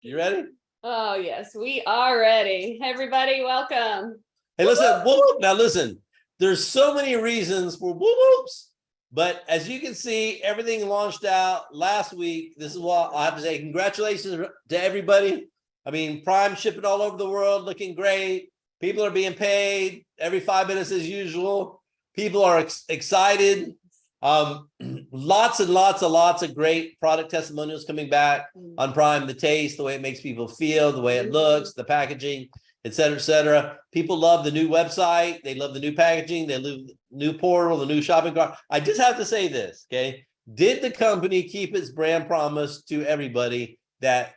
You ready? Oh, yes, we are ready. Hey, everybody, welcome. Hey, listen, whoop, whoop. Now listen, there's so many reasons for whoop whoops, but as you can see, everything launched out last week. This is what I have to say. Congratulations to everybody. I mean, Prime shipping all over the world, looking great. People are being paid every 5 minutes as usual. People are excited. Lots and lots of great product testimonials coming back on Prime. The taste, the way it makes people feel, the way it looks, the packaging, et cetera, et cetera. People love the new website. They love the new packaging. They love the new portal, the new shopping cart. I just have to say this, okay? Did the company keep its brand promise to everybody that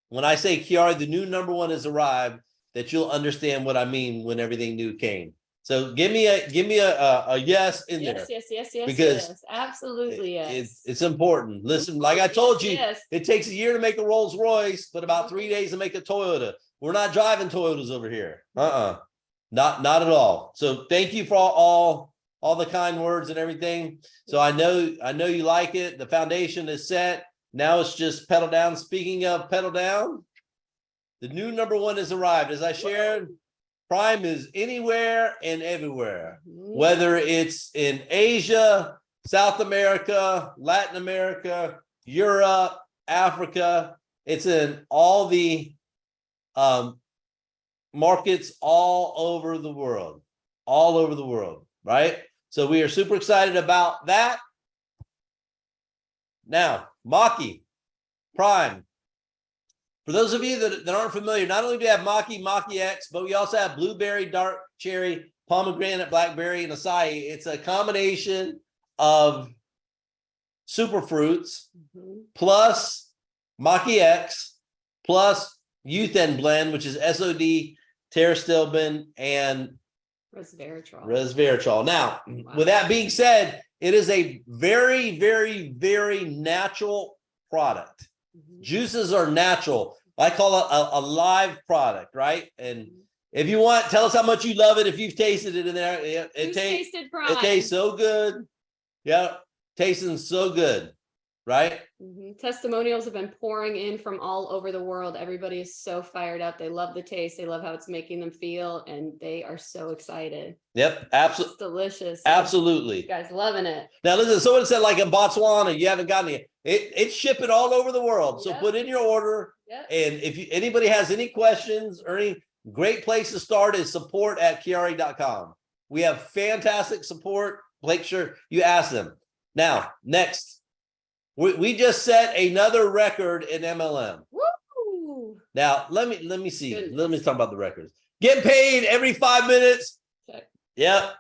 when I say QuiAri, the new #1 has arrived, that you'll understand what I mean when everything new came? So give me a yes in there. Yes, Because yes, absolutely, yes. It's important. Listen, like I told you, Yes. it takes a year to make a Rolls Royce, but about 3 days to make a Toyota. We're not driving Toyotas over here. Not at all. So thank you for all the kind words and everything. So I know you like it. The foundation is set. Now it's just pedal down. Speaking of pedal down, the new #1 has arrived. As I shared, Prime is anywhere and everywhere, whether it's in Asia, South America, Latin America, Europe, Africa. It's in all the markets all over the world, right? So we are super excited about that. Now, Maki, Prime. For those of you that aren't familiar, not only do we have Maki X, but we also have blueberry, dark cherry, pomegranate, blackberry, and acai. It's a combination of super fruits plus Maki X plus Youth End Blend, which is SOD, pterostyrbin, and resveratrol. Now, with that being said, it is a very, very, very natural product. Juices are natural. I call it a live product, right? And if you want, tell us how much you love it. If you've tasted it in there, it tastes so good. Yeah, tasting so good, right? Testimonials have been pouring in from all over the world. Everybody is so fired up. They love the taste. They love how it's making them feel, and they are so excited. Yep, absolutely. It's delicious. Absolutely. You guys loving it. Now listen, someone said like in Botswana, you haven't gotten it. It's shipping all over the world. So put in your order. And if anybody has any questions or any great place to start is support@QuiAri.com. We have fantastic support. Make sure you ask them. Now, next. We just set another record in MLM. Woo! Now, let me see. Goodness. Let me talk about the records. Get paid every 5 minutes. Check. Yep.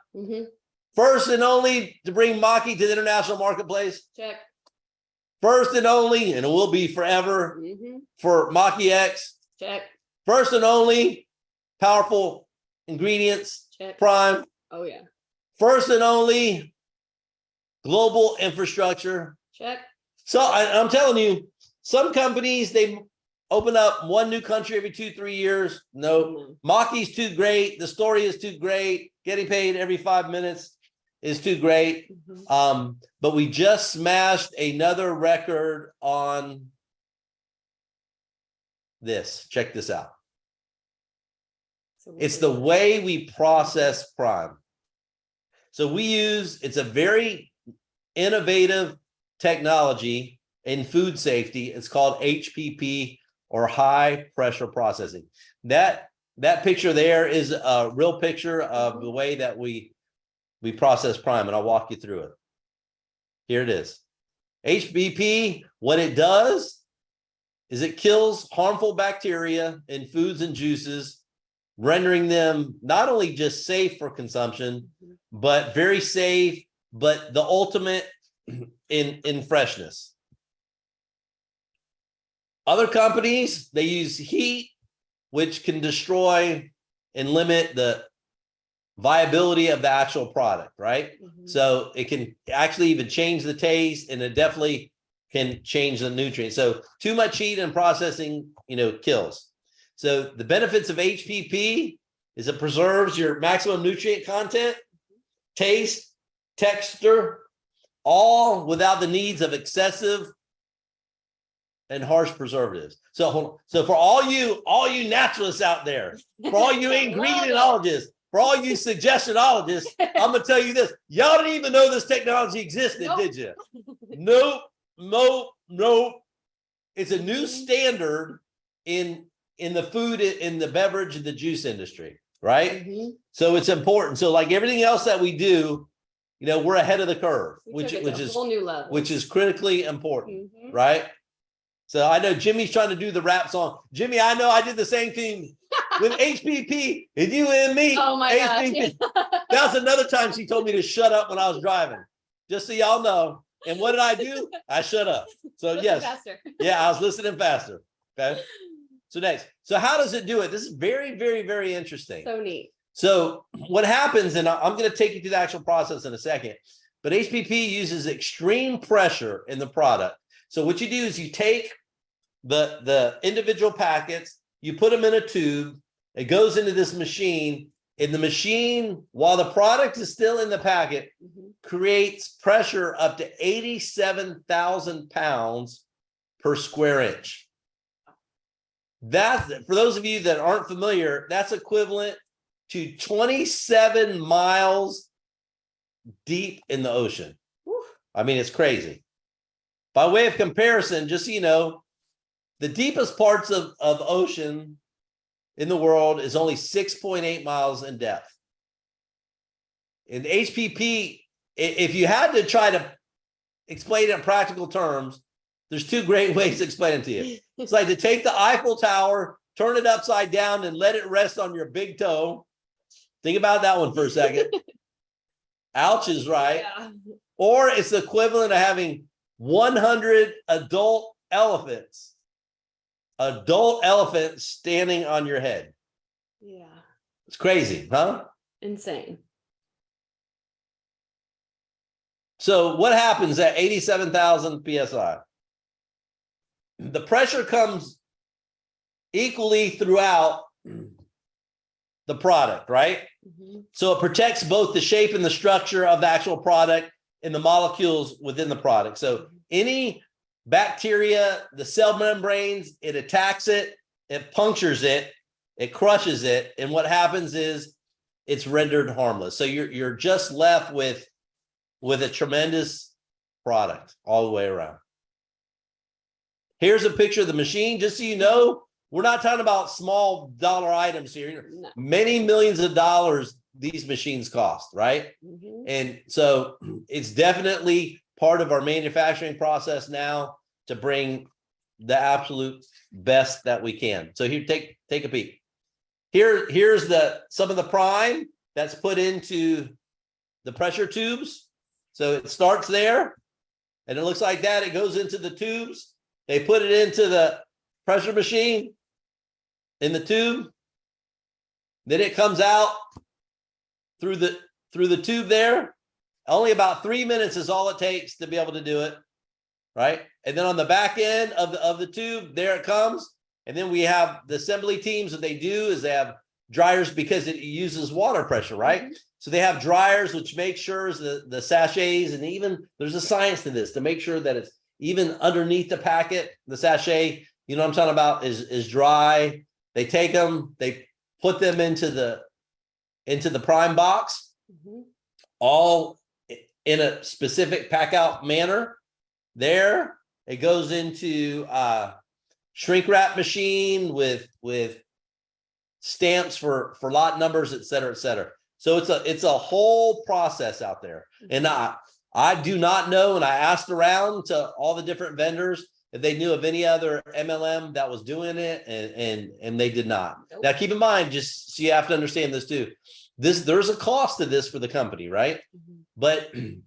First and only to bring Maki to the international marketplace. Check. First and only, and it will be forever, for Maki X. Check. First and only, powerful ingredients. Check. Prime. Oh, yeah. First and only, global infrastructure. Check. So I'm telling you, some companies, they open up one new country every 2-3 years. No, Maki's too great. The story is too great. Getting paid every 5 minutes is too great. But we just smashed another record on this. Check this out. It's the way we process Prime. So it's a very innovative technology in food safety. It's called HPP, or high pressure processing. That picture there is a real picture of the way that we process Prime, and I'll walk you through it. Here it is. HPP, what it does is it kills harmful bacteria in foods and juices, rendering them not only just safe for consumption, but very safe, but the ultimate in freshness. Other companies, they use heat, which can destroy and limit the viability of the actual product, right? So it can actually even change the taste, and it definitely can change the nutrients. So too much heat and processing, kills. So the benefits of HPP is it preserves your maximum nutrient content, taste, texture, all without the needs of excessive and harsh preservatives. So hold on. So for all you naturalists out there, for all you ingredientologists, for all you suggestionologists, I'm gonna tell you this: y'all didn't even know this technology existed, Nope. did you? Nope. It's a new standard in the food, in the beverage, and the juice industry, right? Mhm. So it's important. So like everything else that we do, we're ahead of the curve, We took it to a whole new level. which is critically important, Mhm. right? So I know Jimmy's trying to do the rap song. Jimmy, I know I did the same thing with HPP and you and me. Oh my HPP. gosh. That was another time she told me to shut up when I was driving, just so y'all know. And what did I do? I shut up. So Listen yes, faster. yeah, I was listening faster. Okay. So next, so how does it do it? This is very, very, very interesting. So neat. So what happens, and I'm going to take you through the actual process in a second, but HPP uses extreme pressure in the product. So what you do is you take the individual packets, you put them in a tube, it goes into this machine. In the machine, while the product is still in the packet, creates pressure up to 87,000 pounds per square inch. That's, for those of you that aren't familiar, that's equivalent to 27 miles deep in the ocean. I mean, it's crazy. By way of comparison, just so you know, the deepest parts of ocean in the world is only 6.8 miles in depth. In HPP, if you had to try to explain it in practical terms, there's two great ways to explain it to you. It's like to take the Eiffel Tower, turn it upside down, and let it rest on your big toe. Think about that one for a second. Ouch is right. Yeah. Or it's the equivalent of having 100 adult elephants standing on your head. Yeah. It's crazy, huh? Insane. So what happens at 87,000 PSI? The pressure comes equally throughout the product, right? So it protects both the shape and the structure of the actual product and the molecules within the product. So any bacteria, the cell membranes, it attacks it, it punctures it, it crushes it, and what happens is it's rendered harmless. So you're just left with a tremendous product all the way around. Here's a picture of the machine, just so you know, we're not talking about small dollar items here. No. Many millions of dollars these machines cost, right? And so it's definitely part of our manufacturing process now to bring the absolute best that we can. So here, take a peek. Here's some of the prime that's put into the pressure tubes. So it starts there, and it looks like that. It goes into the tubes. They put it into the pressure machine in the tube. Then it comes out through the tube there. Only about 3 minutes is all it takes to be able to do it, right? And then on the back end of the tube, there it comes. And then we have the assembly teams. What they do is they have dryers because it uses water pressure, right? So they have dryers which make sure the sachets, and even there's a science to this to make sure that it's even underneath the packet, the sachet, you know what I'm talking about, is dry. They take them, they put them into the prime box, all in a specific pack out manner. There, it goes into shrink wrap machine with stamps for lot numbers, et cetera, et cetera. So it's a whole process out there. And I do not know, and I asked around to all the different vendors if they knew of any other MLM that was doing it, and they did not. Nope. Now keep in mind, just so you have to understand this too, there's a cost to this for the company, right? But in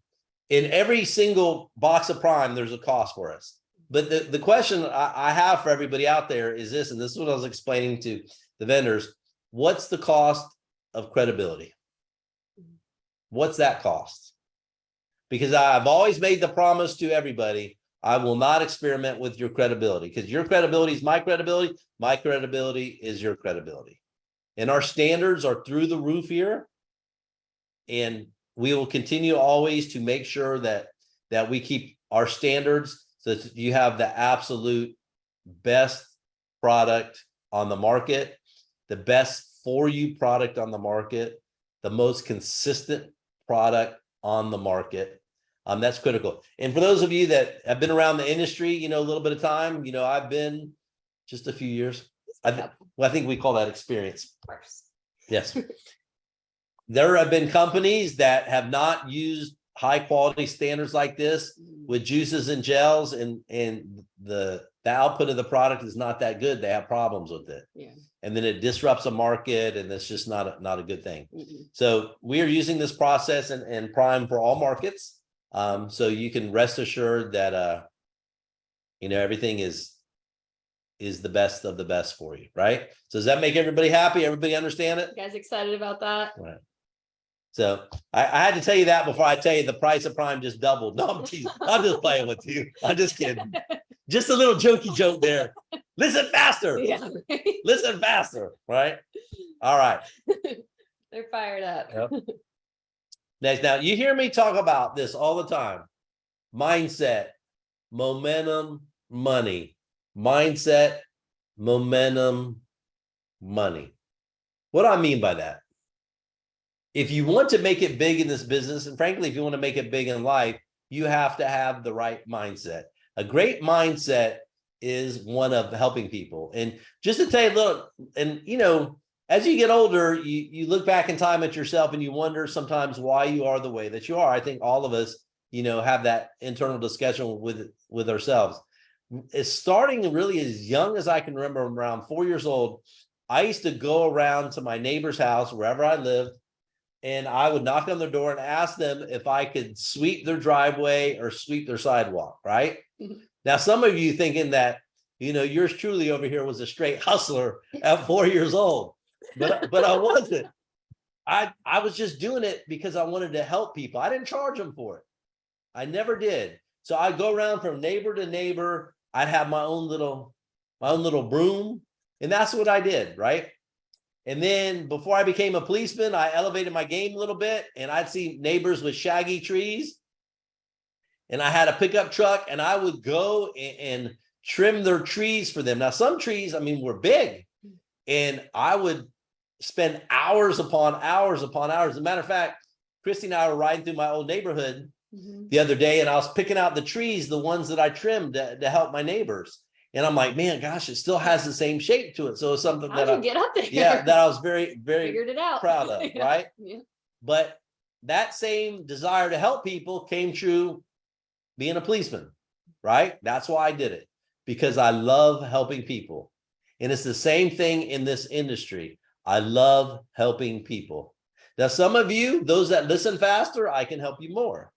every single box of prime, there's a cost for us. But the question I have for everybody out there is this, and this is what I was explaining to the vendors: what's the cost of credibility? What's that cost? Because I've always made the promise to everybody, I will not experiment with your credibility, because your credibility is my credibility is your credibility. And our standards are through the roof here. And we will continue always to make sure that we keep our standards so that you have the absolute best product on the market, the best for you product on the market, the most consistent product on the market. That's critical. And for those of you that have been around the industry, a little bit of time, I've been just a few years. I think we call that experience. Yes. There have been companies that have not used high quality standards like this with juices and gels, and the output of the product is not that good. They have problems with it. Yeah. And then it disrupts a market, and it's just not a good thing. So we are using this process and Prime for all markets. So you can rest assured that everything is the best of the best for you, right? So does that make everybody happy? Everybody understand it? You guys excited about that? Right. So I had to tell you that before I tell you the price of Prime just doubled. No, I'm teasing. I'm just playing with you. I'm just kidding. Just a little jokey joke there. Listen faster. Yeah. Listen faster. Right. All right. They're fired up. Yep. Next, now you hear me talk about this all the time. Mindset, momentum, money. Mindset, momentum, money. What do I mean by that? If you want to make it big in this business, and frankly, if you want to make it big in life, you have to have the right mindset. A great mindset is one of helping people. And just to tell you a little, and as you get older, you look back in time at yourself and you wonder sometimes why you are the way that you are. I think all of us, have that internal discussion with ourselves. It's starting really as young as I can remember, around 4 years old. I used to go around to my neighbor's house, wherever I lived, and I would knock on their door and ask them if I could sweep their driveway or sweep their sidewalk, right? Now, some of you thinking that, yours truly over here was a straight hustler at 4 years old, but I wasn't. I was just doing it because I wanted to help people. I didn't charge them for it. I never did. So I'd go around from neighbor to neighbor. I'd have my own little broom, and that's what I did, right? And then before I became a policeman, I elevated my game a little bit, and I'd see neighbors with shaggy trees, and I had a pickup truck, and I would go and trim their trees for them. Now, some trees, were big, and I would spend hours upon hours upon hours. As a matter of fact, Kristie and I were riding through my old neighborhood the other day, and I was picking out the trees, the ones that I trimmed to help my neighbors. And I'm like, man, gosh, it still has the same shape to it. So it's something that I get up there. Yeah, that I was very, very figured it out. Proud of, Yeah. right? Yeah. But that same desire to help people came true being a policeman, right? That's why I did it, because I love helping people. And it's the same thing in this industry. I love helping people. Now, some of you, those that listen faster, I can help you more.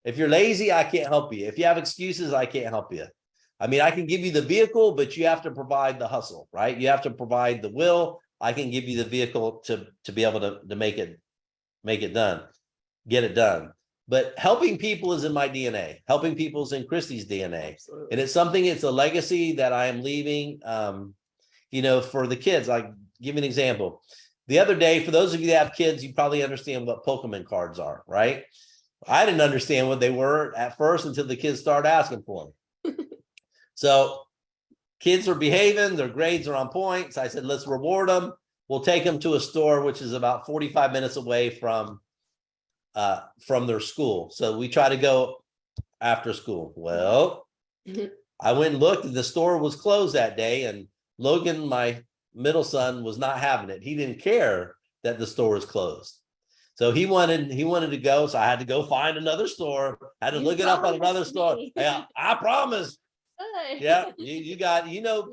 If you're lazy, I can't help you. If you have excuses, I can't help you. I can give you the vehicle, but you have to provide the hustle, right? You have to provide the will. I can give you the vehicle to be able to make it done, get it done. But helping people is in my DNA. Helping people is in Kristie's DNA. Absolutely. And it's a legacy that I am leaving, for the kids. I'll give you an example. The other day, for those of you that have kids, you probably understand what Pokemon cards are, right? I didn't understand what they were at first until the kids started asking for them. So kids are behaving, their grades are on point. So I said, let's reward them. We'll take them to a store, which is about 45 minutes away from their school. So we try to go after school. Well, I went and looked, and the store was closed that day. And Logan, my middle son, was not having it. He didn't care that the store was closed. So he wanted to go. So I had to go find another store. I had to look it up on another store. Yeah, I promise. Yeah, you got,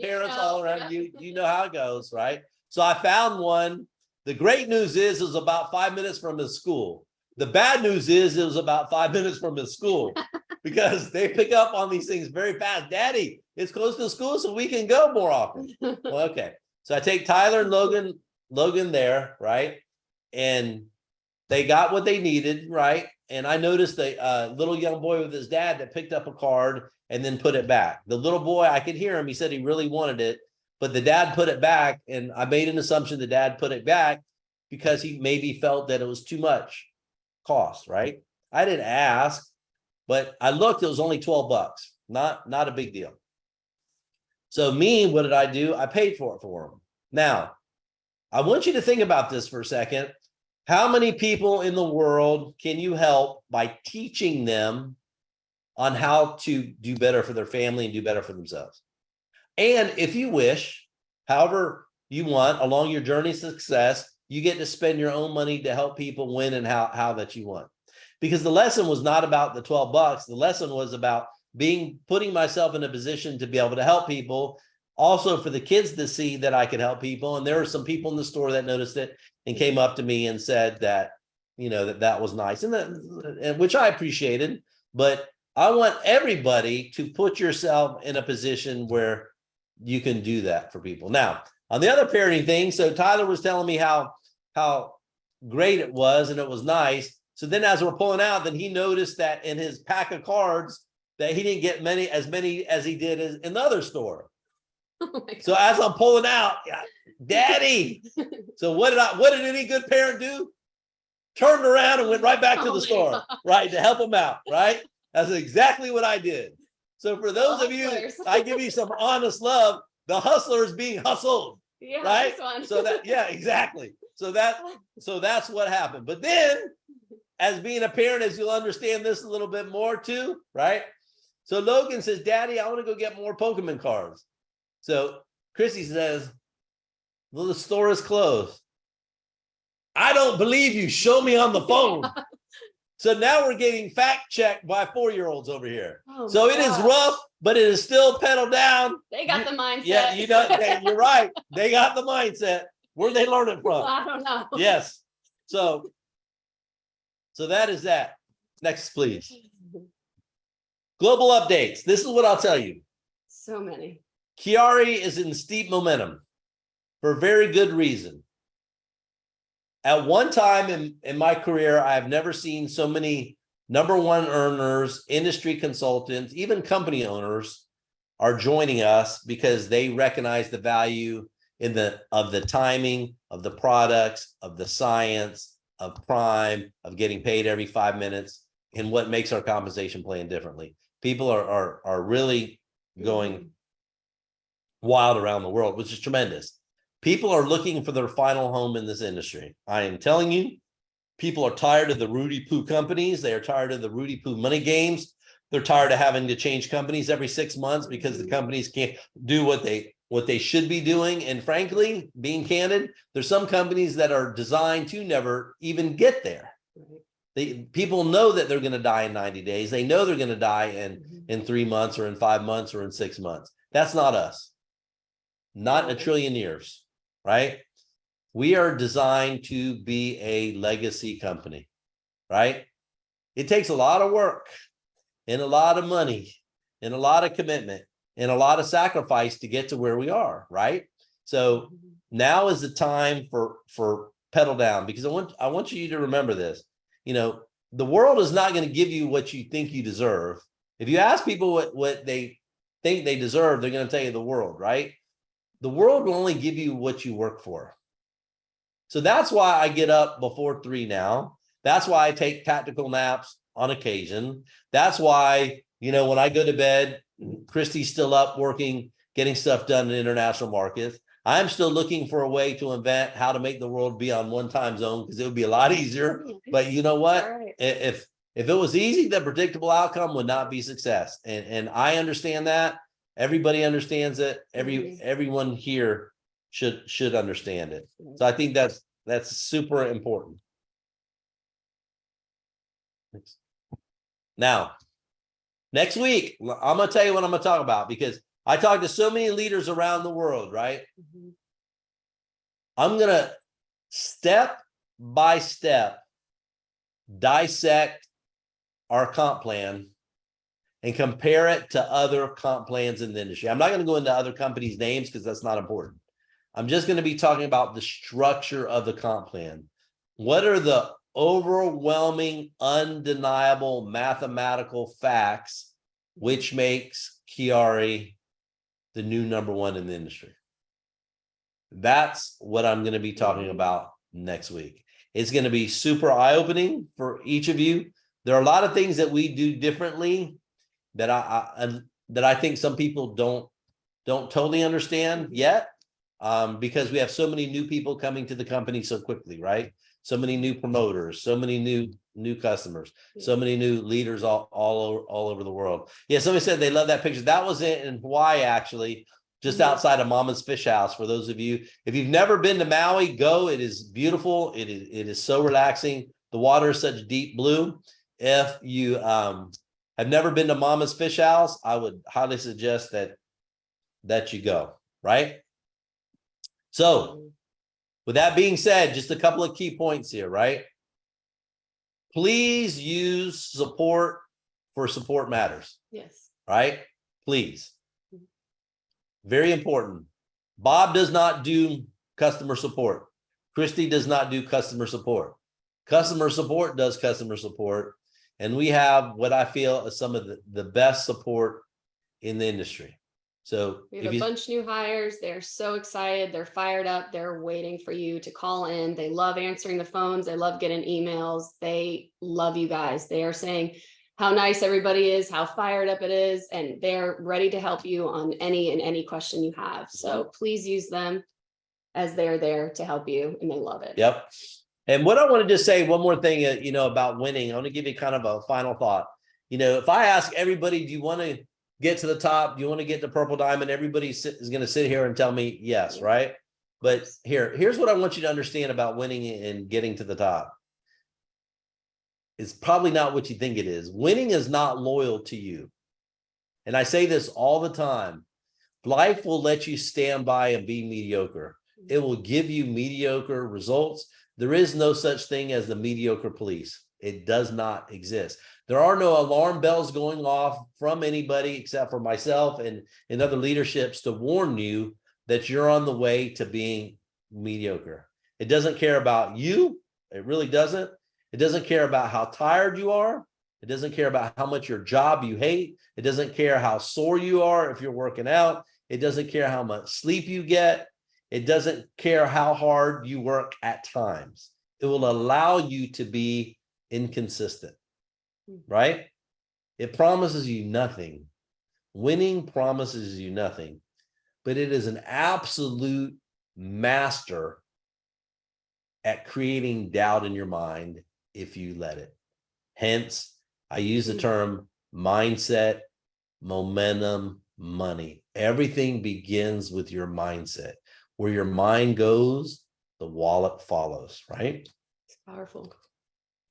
parents all around you, how it goes, right? So I found one. The great news is it was about 5 minutes from his school. The bad news is it was about 5 minutes from his school, because they pick up on these things very fast. Daddy, it's close to school, so we can go more often. Well, okay. So I take Tyler and Logan there, right? And they got what they needed, right? And I noticed a little young boy with his dad that picked up a card and then put it back. The little boy, I could hear him. He said he really wanted it, but the dad put it back. And I made an assumption the dad put it back because he maybe felt that it was too much cost, right? I didn't ask, but I looked, it was only $12. Not a big deal. So what did I do? I paid for it for them. Now, I want you to think about this for a second. How many people in the world can you help by teaching them on how to do better for their family and do better for themselves? And if you wish, however you want, along your journey to success, you get to spend your own money to help people win and how that you want. Because the lesson was not about the $12. The lesson was about putting myself in a position to be able to help people. Also for the kids to see that I could help people. And there were some people in the store that noticed it and came up to me and said that, that was nice, and which I appreciated. But I want everybody to put yourself in a position where you can do that for people. Now, on the other parenting thing, so Tyler was telling me how great it was and it was nice. So then as we're pulling out, then he noticed that in his pack of cards that he didn't get as many as he did in the other store. Oh so as I'm pulling out, Daddy. So what did any good parent do? Turned around and went right back to the store, God. right, to help him out, right? That's exactly what I did. So for those of you, I give you some honest love. The hustler is being hustled, right? So that, yeah, exactly. So that's what happened. But then, as being a parent, as you'll understand this a little bit more too, right? So Logan says, Daddy, I want to go get more Pokemon cards. So Kristie says, well, the store is closed. I don't believe you. Show me on the phone. So now we're getting fact checked by 4-year-olds over here. Oh so it is rough, but it is still pedal down. They got the mindset. Yeah, you're right. They got the mindset. Where'd they learn it from? I don't know. Yes. So that is that. Next, please. Global updates. This is what I'll tell you. So many. QuiAri is in steep momentum for a very good reason. At one time in my career, I have never seen so many #1 earners, industry consultants, even company owners are joining us because they recognize the value of the timing, of the products, of the science, of Prime, of getting paid every 5 minutes, and what makes our compensation plan differently. People are really going wild around the world, which is tremendous. People are looking for their final home in this industry. I am telling you, people are tired of the Rudy Poo companies. They are tired of the Rudy Poo money games. They're tired of having to change companies every 6 months because the companies can't do what they should be doing. And frankly, being candid, there's some companies that are designed to never even get there. People know that they're going to die in 90 days. They know they're going to die in 3 months or in 5 months or in 6 months. That's not us. Not in a trillion years, right? We are designed to be a legacy company, right? It takes a lot of work and a lot of money and a lot of commitment and a lot of sacrifice to get to where we are, right? So now is the time for pedal down, because I want you to remember this. The world is not going to give you what you think you deserve. If you ask people what they think they deserve, they're going to tell you the world, right? The world will only give you what you work for. So that's why I get up before 3 now. That's why I take tactical naps on occasion. That's why, when I go to bed, Kristie's still up working, getting stuff done in international markets. I'm still looking for a way to invent how to make the world be on one time zone, because it would be a lot easier. But you know what? Right. If it was easy, the predictable outcome would not be success. And I understand that. Everybody understands it. Everyone here should understand it. So I think that's super important. Now, next week, I'm going to tell you what I'm going to talk about, because I talk to so many leaders around the world, right? I'm going to step by step dissect our comp plan and compare it to other comp plans in the industry. I'm not going to go into other companies' names because that's not important. I'm just going to be talking about the structure of the comp plan. What are the overwhelming, undeniable mathematical facts which makes QuiAri the new #1 in the industry? That's what I'm going to be talking about next week. It's going to be super eye-opening for each of you. There are a lot of things that we do differently that I think some people don't don't totally understand yet, because we have so many new people coming to the company so quickly, right? So many new promoters, so many new customers, so many new leaders all over the world. Yeah, somebody said they love that picture. That was it in Hawaii, actually, just outside of Mama's Fish House. For those of you, if you've never been to Maui, go. It is beautiful. It is so relaxing. The water is such deep blue. If you have never been to Mama's Fish House, I would highly suggest that you go, right? So with that being said, just a couple of key points here, right? Please use support for support matters. Yes. Right? Please. Very important. Bob does not do customer support. Kristie does not do customer support. Customer support does customer support. And we have what I feel is some of the best support in the industry. So we have a bunch of new hires. They're so excited. They're fired up. They're waiting for you to call in. They love answering the phones. They love getting emails. They love you guys. They are saying how nice everybody is, how fired up it is, and they're ready to help you on any question you have. So please use them, as they're there to help you, and they love it. Yep. And what I want to just say one more thing, about winning. I want to give you kind of a final thought. If I ask everybody, do you want to get to the top? Do you want to get to purple diamond? Everybody is going to sit here and tell me yes, right? But here's what I want you to understand about winning and getting to the top. It's probably not what you think it is. Winning is not loyal to you. And I say this all the time. Life will let you stand by and be mediocre. It will give you mediocre results. There is no such thing as the mediocre police. It does not exist. There are no alarm bells going off from anybody except for myself and other leaderships to warn you that you're on the way to being mediocre. It doesn't care about you. It really doesn't. It doesn't care about how tired you are. It doesn't care about how much your job you hate. It doesn't care how sore you are if you're working out. It doesn't care how much sleep you get. It doesn't care how hard you work at times. It will allow you to be inconsistent, right? It promises you nothing. Winning promises you nothing, but it is an absolute master at creating doubt in your mind if you let it. Hence, I use the term mindset, momentum, money. Everything begins with your mindset. Where your mind goes, the wallet follows, right? It's powerful.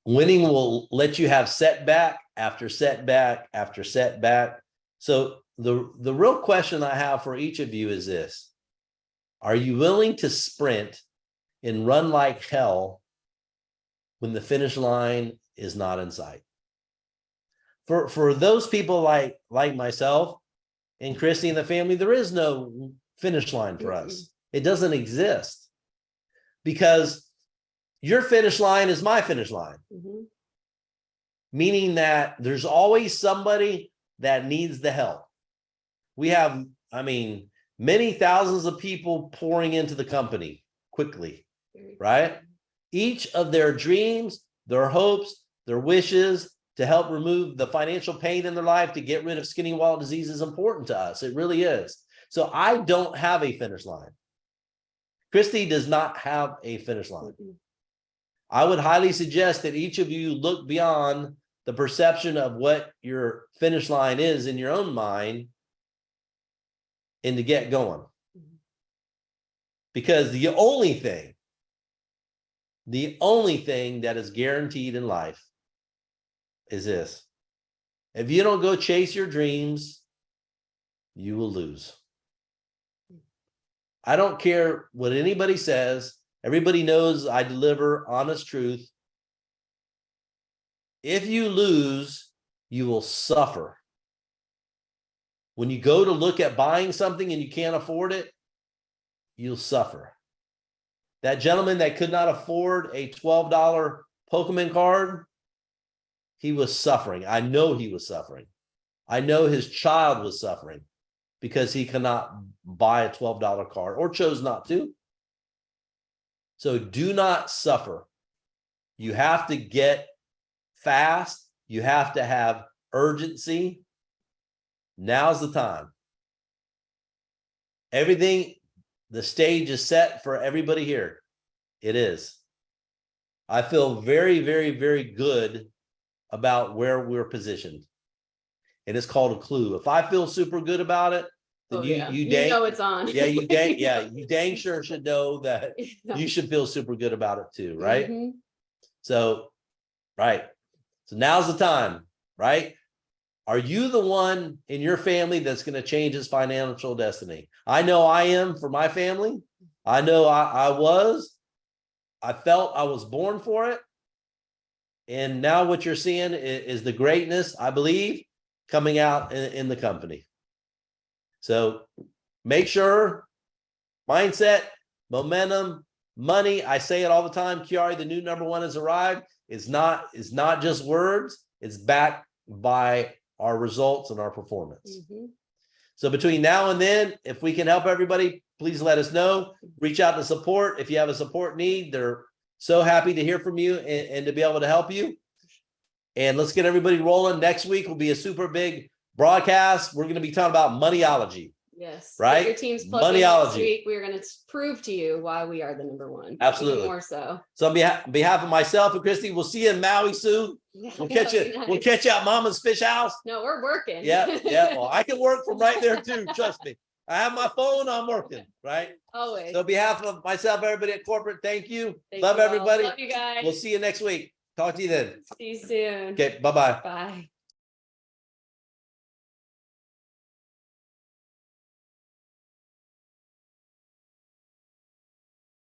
Winning will let you have setback after setback after setback. So the real question I have for each of you is this: are you willing to sprint and run like hell when the finish line is not in sight? For those people like myself and Kristie and the family, there is no finish line for us. It doesn't exist, because your finish line is my finish line. Meaning that there's always somebody that needs the help. We have, many thousands of people pouring into the company quickly, right? Each of their dreams, their hopes, their wishes to help remove the financial pain in their life, to get rid of skinny wallet disease, is important to us. It really is. So I don't have a finish line. Kristie does not have a finish line. I would highly suggest that each of you look beyond the perception of what your finish line is in your own mind and to get going. Because the only thing that is guaranteed in life is this: if you don't go chase your dreams, you will lose. I don't care what anybody says. Everybody knows I deliver honest truth. If you lose, you will suffer. When you go to look at buying something and you can't afford it, you'll suffer. That gentleman that could not afford a $12 Pokemon card, he was suffering. I know he was suffering. I know his child was suffering because he cannot buy a $12 card or chose not to. So do not suffer. You have to get fast. You have to have urgency. Now's the time. everything, the stage is set for everybody here. It is. I feel very, very, very good about where we're positioned. And it's called a clue. If I feel super good about it, then Oh, you yeah. you You dang, know it's on. yeah, you dang sure should know that you should feel super good about it too, right? Mhm. So, right. So now's the time, right? Are you the one in your family that's going to change its financial destiny? I know I am for my family. I know I felt I was born for it. And now what you're seeing is the greatness, I believe, coming out in the company. So make sure mindset, momentum, money. I say it all the time. QuiAri, the new #1 has arrived. It's not just words. It's backed by our results and our performance. Mhm. So between now and then, if we can help everybody, please let us know. Reach out to support. If you have a support need, they're so happy to hear from you and to be able to help you. And let's get everybody rolling. Next week will be a super big broadcast. We're going to be talking about moneyology. Yes. Right? Get your teams plugged in Moneyology. next week. We're going to prove to you why we are the #1. Absolutely. Even more so. So on behalf of myself and Kristie, we'll see you in Maui soon. We'll catch you. Nice. We'll catch you at Mama's Fish House. No, we're working. Yeah. Well, I can work from right there too. Trust me. I have my phone. I'm working. Right. Always. So on behalf of myself, everybody at corporate, thank you. Thank Love you all. everybody. Love you guys. We'll see you next week. Talk to you then. See you soon. Okay. Bye-bye. Bye.